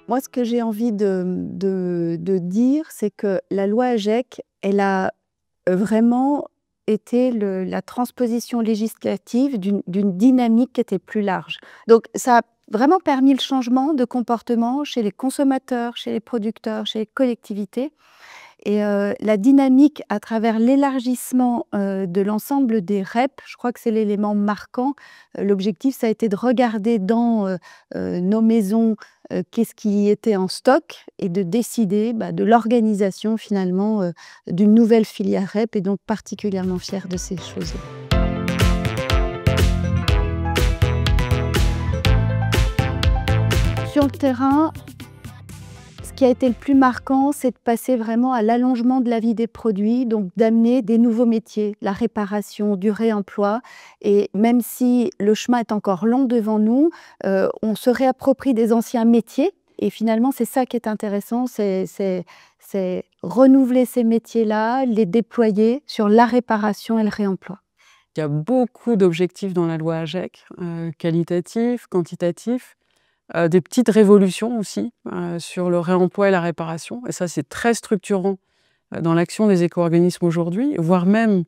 Moi, ce que j'ai envie de dire, c'est que la loi AGEC, elle a vraiment été la transposition législative d'une dynamique qui était plus large. Donc, ça a vraiment permis le changement de comportement chez les consommateurs, chez les producteurs, chez les collectivités. Et la dynamique à travers l'élargissement de l'ensemble des REP, je crois que c'est l'élément marquant. L'objectif, ça a été de regarder dans nos maisons qu'est-ce qui était en stock et de décider de l'organisation finalement d'une nouvelle filière REP, et donc particulièrement fière de ces choses-là. Sur le terrain, ce qui a été le plus marquant, c'est de passer vraiment à l'allongement de la vie des produits, donc d'amener des nouveaux métiers, la réparation, du réemploi. Et même si le chemin est encore long devant nous, on se réapproprie des anciens métiers. Et finalement, c'est ça qui est intéressant, c'est renouveler ces métiers-là, les déployer sur la réparation et le réemploi. Il y a beaucoup d'objectifs dans la loi AGEC, qualitatifs, quantitatifs. Des petites révolutions aussi sur le réemploi et la réparation. Et ça, c'est très structurant dans l'action des éco-organismes aujourd'hui, voire même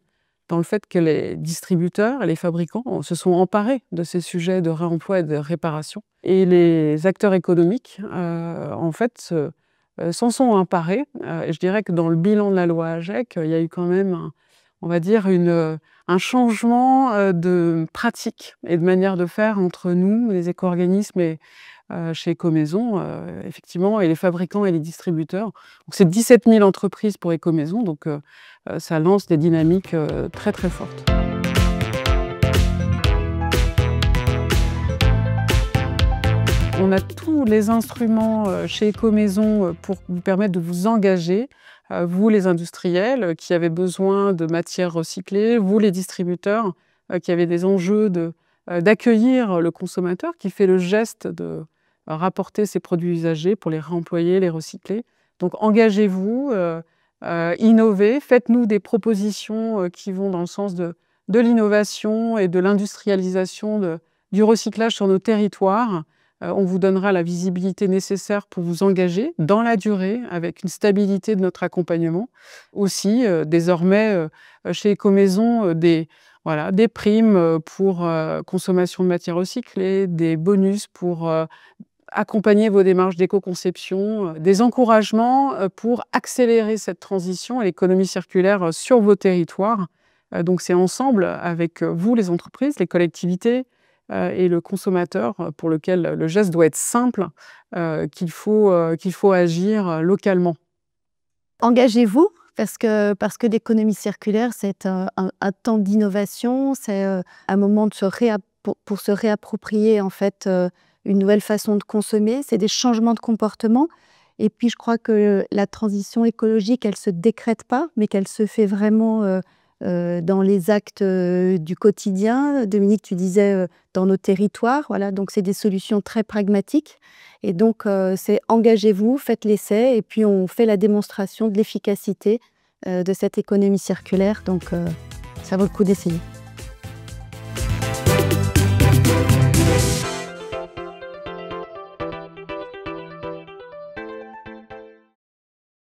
dans le fait que les distributeurs et les fabricants se sont emparés de ces sujets de réemploi et de réparation. Et les acteurs économiques, en fait, s'en sont emparés. Et je dirais que dans le bilan de la loi AGEC, il y a eu quand même, on va dire, un changement de pratique et de manière de faire entre nous, les éco-organismes, et chez Ecomaison, effectivement, et les fabricants et les distributeurs. Donc c'est 17 000 entreprises pour Ecomaison, donc ça lance des dynamiques très très fortes. On a tous les instruments chez Ecomaison pour vous permettre de vous engager, vous les industriels qui avez besoin de matières recyclées, vous les distributeurs qui avez des enjeux d'accueillir le consommateur qui fait le geste de rapporter ses produits usagés pour les réemployer, les recycler. Donc engagez-vous, innovez, faites-nous des propositions qui vont dans le sens de l'innovation et de l'industrialisation du recyclage sur nos territoires. On vous donnera la visibilité nécessaire pour vous engager dans la durée avec une stabilité de notre accompagnement. Aussi, désormais, chez Ecomaison, des primes pour consommation de matières recyclées, des bonus pour accompagner vos démarches d'éco-conception, des encouragements pour accélérer cette transition à l'économie circulaire sur vos territoires. Donc c'est ensemble avec vous, les entreprises, les collectivités et le consommateur, pour lequel le geste doit être simple, qu'il faut agir localement. Engagez-vous, parce que l'économie circulaire, c'est un temps d'innovation, c'est un moment pour se réapproprier en fait une nouvelle façon de consommer, c'est des changements de comportement. Et puis je crois que la transition écologique, elle ne se décrète pas, mais qu'elle se fait vraiment dans les actes du quotidien. Dominique, tu disais dans nos territoires, voilà, donc c'est des solutions très pragmatiques. Et donc c'est engagez-vous, faites l'essai, et puis on fait la démonstration de l'efficacité de cette économie circulaire. Donc ça vaut le coup d'essayer.